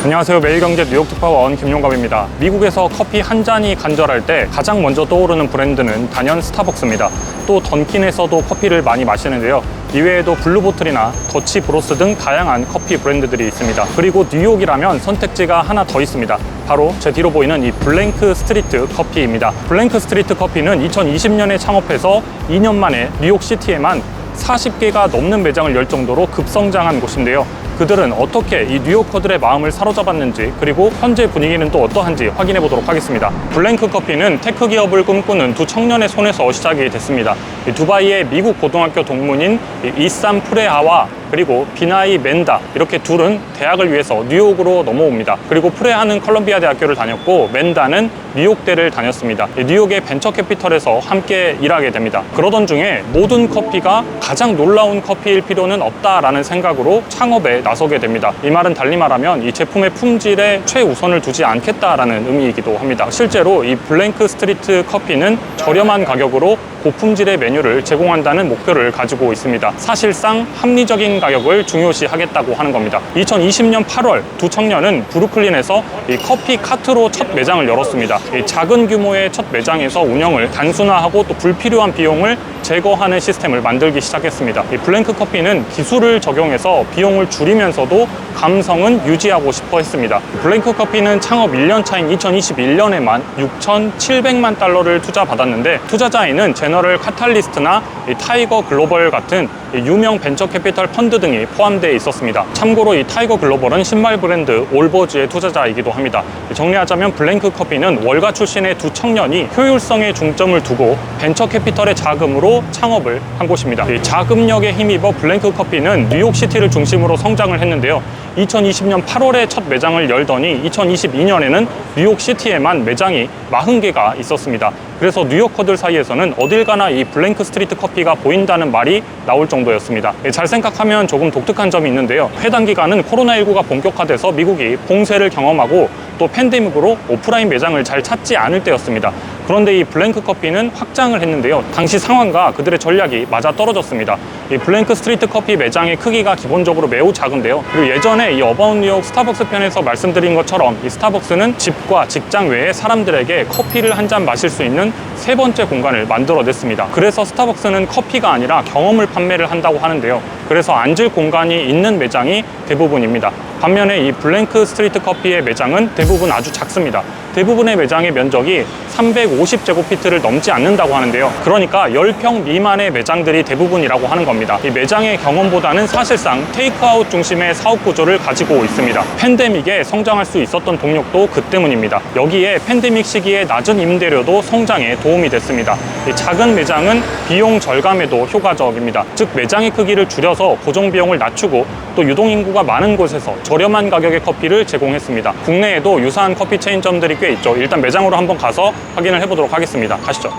안녕하세요. 매일경제 뉴욕 특파원 김용갑입니다. 미국에서 커피 한 잔이 간절할 때 가장 먼저 떠오르는 브랜드는 단연 스타벅스입니다. 또 던킨에서도 커피를 많이 마시는데요. 이외에도 블루보틀이나 더치 브로스 등 다양한 커피 브랜드들이 있습니다. 그리고 뉴욕이라면 선택지가 하나 더 있습니다. 바로 제 뒤로 보이는 이 블랭크 스트리트 커피입니다. 블랭크 스트리트 커피는 2020년에 창업해서 2년 만에 뉴욕시티에만 40개가 넘는 매장을 열 정도로 급성장한 곳인데요. 그들은 어떻게 이 뉴요커들의 마음을 사로잡았는지, 그리고 현재 분위기는 또 어떠한지 확인해 보도록 하겠습니다. 블랭크 커피는 테크 기업을 꿈꾸는 두 청년의 손에서 시작이 됐습니다. 두바이의 미국 고등학교 동문인 이산 프레하와 그리고 비나이 멘다, 이렇게 둘은 대학을 위해서 뉴욕으로 넘어옵니다. 그리고 프레하는 컬럼비아 대학교를 다녔고 멘다는 뉴욕대를 다녔습니다. 뉴욕의 벤처 캐피털에서 함께 일하게 됩니다. 그러던 중에 모든 커피가 가장 놀라운 커피일 필요는 없다라는 생각으로 창업에 나서게 됩니다. 이 말은 달리 말하면 이 제품의 품질에 최우선을 두지 않겠다라는 의미이기도 합니다. 실제로 이 블랭크 스트리트 커피는 저렴한 가격으로 고품질의 메뉴를 제공한다는 목표를 가지고 있습니다. 사실상 합리적인 가격을 중요시하겠다고 하는 겁니다. 2020년 8월 두 청년은 브루클린에서 이 커피 카트로 첫 매장을 열었습니다. 이 작은 규모의 첫 매장에서 운영을 단순화하고 또 불필요한 비용을 제거하는 시스템을 만들기 시작했습니다. 이 블랭크 커피는 기술을 적용해서 비용을 줄이면서도 감성은 유지하고 싶어 했습니다. 블랭크 커피는 창업 1년 차인 2021년에만 6,700만 달러를 투자받았는데, 투자자에는 제너럴 카탈리스트나 타이거 글로벌 같은 유명 벤처 캐피털 펀드 등이 포함되어 있었습니다. 참고로 이 타이거 글로벌은 신발 브랜드 올버즈의 투자자이기도 합니다. 정리하자면 블랭크 커피는 월가 출신의 두 청년이 효율성에 중점을 두고 벤처 캐피털의 자금으로 창업을 한 곳입니다. 이 자금력에 힘입어 블랭크 커피는 뉴욕시티를 중심으로 성장을 했는데요. 2020년 8월에 첫 매장을 열더니 2022년에는 뉴욕시티에만 매장이 40개가 있었습니다. 그래서 뉴요커들 사이에서는 어딜 가나 이 블랭크 스트리트 커피가 보인다는 말이 나올 정도였습니다. 잘 생각하면 조금 독특한 점이 있는데요. 해당 기간은 코로나19가 본격화돼서 미국이 봉쇄를 경험하고 또 팬데믹으로 오프라인 매장을 잘 찾지 않을 때였습니다. 그런데 이 블랭크 커피는 확장을 했는데요. 당시 상황과 그들의 전략이 맞아떨어졌습니다. 이 블랭크 스트리트 커피 매장의 크기가 기본적으로 매우 작은데요. 그리고 예전에 이 어바웃 뉴욕 스타벅스 편에서 말씀드린 것처럼 이 스타벅스는 집과 직장 외에 사람들에게 커피를 한 잔 마실 수 있는 세 번째 공간을 만들어냈습니다. 그래서 스타벅스는 커피가 아니라 경험을 판매를 한다고 하는데요. 그래서 앉을 공간이 있는 매장이 대부분입니다. 반면에 이 블랭크 스트리트 커피의 매장은 대부분 아주 작습니다. 대부분의 매장의 면적이 350제곱피트를 넘지 않는다고 하는데요. 그러니까 10평 미만의 매장들이 대부분이라고 하는 겁니다. 이 매장의 경험보다는 사실상 테이크아웃 중심의 사업 구조를 가지고 있습니다. 팬데믹에 성장할 수 있었던 동력도 그 때문입니다. 여기에 팬데믹 시기에 낮은 임대료도 성장에 도움이 됐습니다. 이 작은 매장은 비용 절감에도 효과적입니다. 즉 매장의 크기를 줄여서 고정 비용을 낮추고 또 유동인구가 많은 곳에서 저렴한 가격의 커피를 제공했습니다. 국내에도 유사한 커피 체인점들이 꽤 있죠. 일단 매장으로 한번 가서 확인을 해보도록 하겠습니다. 가시죠.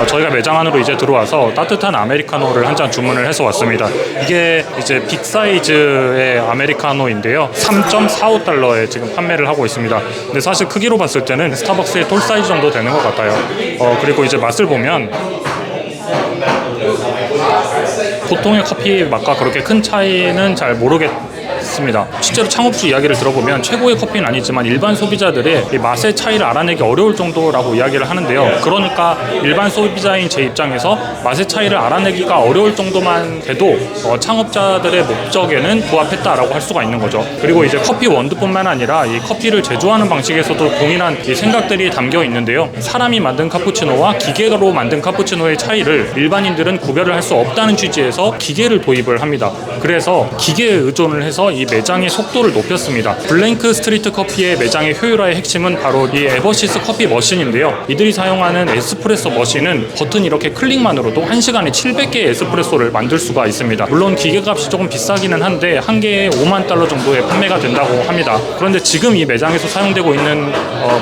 저희가 매장 안으로 이제 들어와서 따뜻한 아메리카노를 한 잔 주문을 해서 왔습니다. 이게 이제 빅 사이즈의 아메리카노인데요. 3.45달러에 지금 판매를 하고 있습니다. 근데 사실 크기로 봤을 때는 스타벅스의 톨 사이즈 정도 되는 것 같아요. 그리고 이제 맛을 보면 보통의 커피 맛과 그렇게 큰 차이는 잘 모르겠습니다. 실제로 창업주 이야기를 들어보면 최고의 커피는 아니지만 일반 소비자들의 이 맛의 차이를 알아내기 어려울 정도라고 이야기를 하는데요. 그러니까 일반 소비자인 제 입장에서 맛의 차이를 알아내기가 어려울 정도만 돼도 창업자들의 목적에는 부합했다라고 할 수가 있는 거죠. 그리고 이제 커피 원두뿐만 아니라 이 커피를 제조하는 방식에서도 동일한 이 생각들이 담겨 있는데요. 사람이 만든 카푸치노와 기계로 만든 카푸치노의 차이를 일반인들은 구별을 할 수 없다는 취지에서 기계를 도입을 합니다. 그래서 기계에 의존을 해서 이 매장의 속도를 높였습니다. 블랭크 스트리트 커피의 매장의 효율화의 핵심은 바로 이 에버시스 커피 머신인데요. 이들이 사용하는 에스프레소 머신은 버튼 이렇게 클릭만으로도 1시간에 700개의 에스프레소를 만들 수가 있습니다. 물론 기계값이 조금 비싸기는 한데 한 개에 $50,000 정도에 판매가 된다고 합니다. 그런데 지금 이 매장에서 사용되고 있는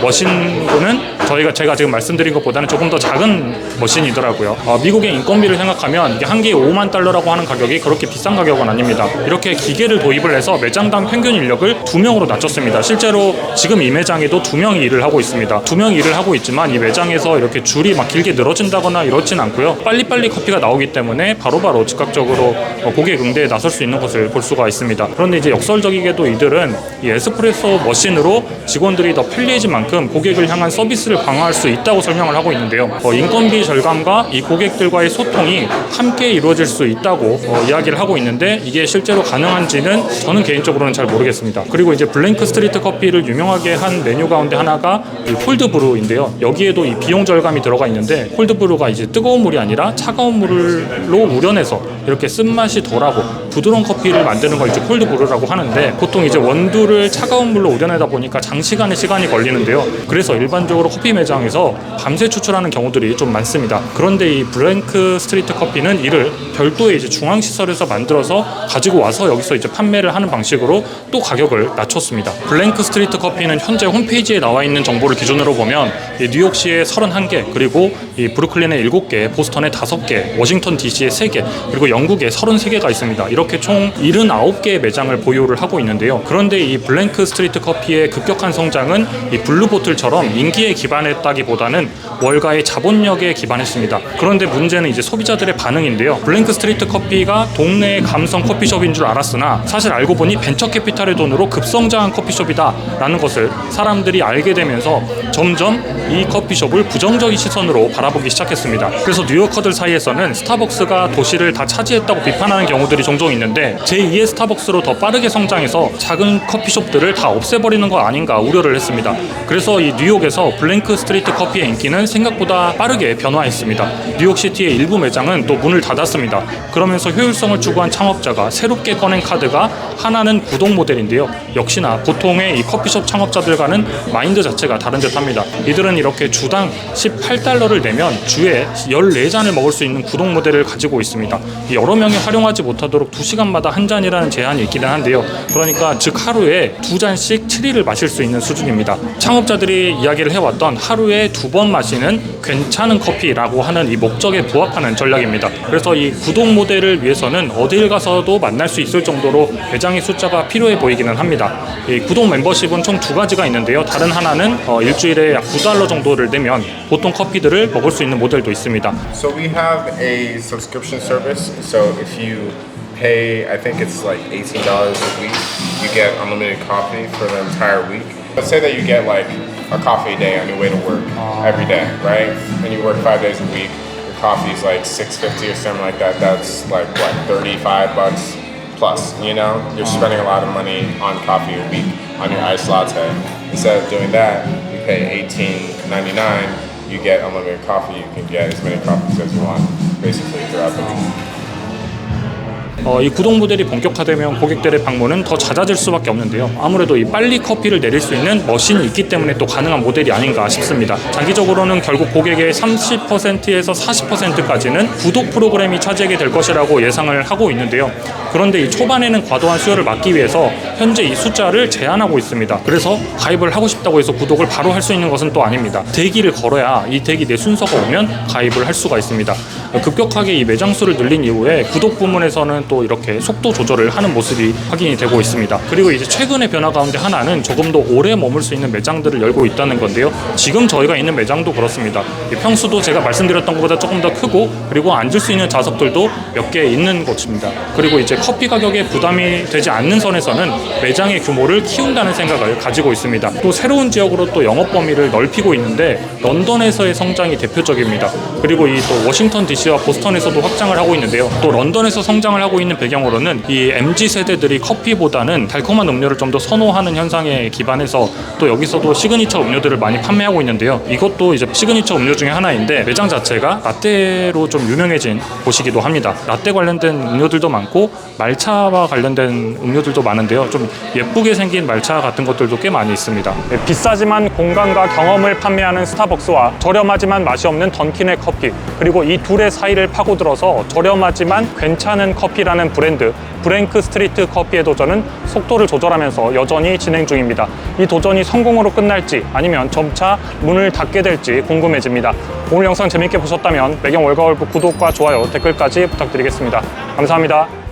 머신은 제가 지금 말씀드린 것보다는 조금 더 작은 머신이더라고요. 미국의 인건비를 생각하면 이게 한 개에 $50,000라고 하는 가격이 그렇게 비싼 가격은 아닙니다. 이렇게 기계를 도입을 해서 매장당 평균 인력을 2명으로 낮췄습니다. 실제로 지금 이 매장에도 2명이 일을 하고 있습니다. 2명이 일을 하고 있지만 이 매장에서 이렇게 줄이 막 길게 늘어진다거나 이렇진 않고요. 빨리빨리 커피가 나오기 때문에 바로바로 즉각적으로 고객 응대에 나설 수 있는 것을 볼 수가 있습니다. 그런데 이제 역설적이게도 이들은 이 에스프레소 머신으로 직원들이 더 편리해진 만큼 고객을 향한 서비스를 강화할 수 있다고 설명을 하고 있는데요. 인건비 절감과 이 고객들과의 소통이 함께 이루어질 수 있다고 이야기를 하고 있는데 이게 실제로 가능한지는 저는 개인적으로는 잘 모르겠습니다. 그리고 이제 블랭크 스트리트 커피를 유명하게 한 메뉴 가운데 하나가 이 콜드브루인데요. 여기에도 이 비용 절감이 들어가 있는데 콜드브루가 이제 뜨거운 물이 아니라 차가운 물로 우려내서 이렇게 쓴맛이 덜하고 부드러운 커피를 만드는 걸 이제 콜드브루라고 하는데 보통 이제 원두를 차가운 물로 우려내다 보니까 장시간의 시간이 걸리는데요. 그래서 일반적으로 커피 매장에서 밤새 추출하는 경우들이 좀 많습니다. 그런데 이 블랭크 스트리트 커피는 이를 별도의 이제 중앙시설에서 만들어서 가지고 와서 여기서 이제 판매를 하는 방식으로 또 가격을 낮췄습니다. 블랭크 스트리트 커피는 현재 홈페이지에 나와 있는 정보를 기준으로 보면 이 뉴욕시에 31개, 그리고 이 브루클린에 7개, 보스턴에 5개, 워싱턴 DC에 3개, 그리고 영국에 33개가 있습니다. 이렇게 총 79개의 매장을 보유를 하고 있는데요. 그런데 이 블랭크 스트리트 커피의 급격한 성장은 이 블루보틀처럼 인기에 기반했다기보다는 월가의 자본력에 기반했습니다. 그런데 문제는 이제 소비자들의 반응인데요. 블랭크 스트리트 커피가 동네의 감성 커피숍인 줄 알았으나 사실 알고 보니 벤처 캐피탈의 돈으로 급성장한 커피숍이다 라는 것을 사람들이 알게 되면서 점점 이 커피숍을 부정적인 시선으로 바라보기 시작했습니다. 그래서 뉴요커들 사이에서는 스타벅스가 도시를 다 차지했다고 비판하는 경우들이 종종 있는데 제2의 스타벅스로 더 빠르게 성장해서 작은 커피숍들을 다 없애버리는 거 아닌가 우려를 했습니다. 그래서 이 뉴욕에서 블랭크 스트리트 커피의 인기는 생각보다 빠르게 변화했습니다. 뉴욕시티의 일부 매장은 또 문을 닫았습니다. 그러면서 효율성을 추구한 창업자가 새롭게 꺼낸 카드가 하나는 구독 모델인데요. 역시나 보통의 이 커피숍 창업자들과는 마인드 자체가 다른 듯합니다. 이들은 이렇게 주당 $18를 내면 주에 14잔을 먹을 수 있는 구독 모델을 가지고 있습니다. 여러 명이 활용하지 못하도록 2시간마다 한 잔이라는 제한이 있기는 한데요. 그러니까 즉 하루에 2잔씩 7일을 마실 수 있는 수준입니다. 창업자들이 이야기를 해왔던 하루에 2번 마시는 괜찮은 커피라고 하는 이 목적에 부합하는 전략입니다. 그래서 이 구독 모델을 위해서는 어딜 가서도 만날 수 있을 정도로 매장의 숫자가 필요해 보이기는 합니다. 이 구독 멤버십은 총 2가지가 있는데요. 다른 하나는 일주일에 약 $9 정도를 내면 보통 커피들을 먹을 수 있는 모델도 있습니다. So we have a subscription service. So if you pay, I think it's like $18 a week, you get unlimited coffee for the entire week. Let's say that you get like a coffee a day on your way to work every day, right? And you work 5 days a week. Your coffee is like $6.50 or something like that. That's like what, $35 plus, you know? You're spending a lot of money on coffee a week on your iced latte. Instead of doing that, you pay $18.99, you get unlimited coffee. You can get as many coffees as you want basically throughout the week. 이 구독 모델이 본격화되면 고객들의 방문은 더 잦아질 수밖에 없는데요. 아무래도 이 빨리 커피를 내릴 수 있는 머신이 있기 때문에 또 가능한 모델이 아닌가 싶습니다. 장기적으로는 결국 고객의 30%에서 40%까지는 구독 프로그램이 차지하게 될 것이라고 예상을 하고 있는데요. 그런데 이 초반에는 과도한 수요를 막기 위해서 현재 이 숫자를 제한하고 있습니다. 그래서 가입을 하고 싶다고 해서 구독을 바로 할 수 있는 것은 또 아닙니다. 대기를 걸어야 이 대기 내 순서가 오면 가입을 할 수가 있습니다. 급격하게 이 매장 수를 늘린 이후에 구독 부문에서는 또 이렇게 속도 조절을 하는 모습이 확인이 되고 있습니다. 그리고 이제 최근의 변화 가운데 하나는 조금 더 오래 머물 수 있는 매장들을 열고 있다는 건데요. 지금 저희가 있는 매장도 그렇습니다. 평수도 제가 말씀드렸던 것보다 조금 더 크고 그리고 앉을 수 있는 좌석들도 몇 개 있는 곳입니다. 그리고 이제 커피 가격에 부담이 되지 않는 선에서는 매장의 규모를 키운다는 생각을 가지고 있습니다. 또 새로운 지역으로 또 영업 범위를 넓히고 있는데 런던에서의 성장이 대표적입니다. 그리고 이 또 워싱턴 DC와 보스턴에서도 확장을 하고 있는데요. 또 런던에서 성장을 하고 있는 있는 배경으로는 이 MZ 세대들이 커피보다는 달콤한 음료를 좀 더 선호하는 현상에 기반해서 또 여기서도 시그니처 음료들을 많이 판매하고 있는데요. 이것도 이제 시그니처 음료 중에 하나인데 매장 자체가 라떼로 좀 유명해진 곳이기도 합니다. 라떼 관련된 음료들도 많고 말차와 관련된 음료들도 많은데요. 좀 예쁘게 생긴 말차 같은 것들도 꽤 많이 있습니다. 비싸지만 공간과 경험을 판매하는 스타벅스와 저렴하지만 맛이 없는 던킨의 커피, 그리고 이 둘의 사이를 파고들어서 저렴하지만 괜찮은 커피라는 브랜드 브랭크 스트리트 커피의 도전은 속도를 조절하면서 여전히 진행 중입니다. 이 도전이 성공으로 끝날지 아니면 점차 문을 닫게 될지 궁금해집니다. 오늘 영상 재밌게 보셨다면 매경 월가월부 구독과 좋아요, 댓글까지 부탁드리겠습니다. 감사합니다.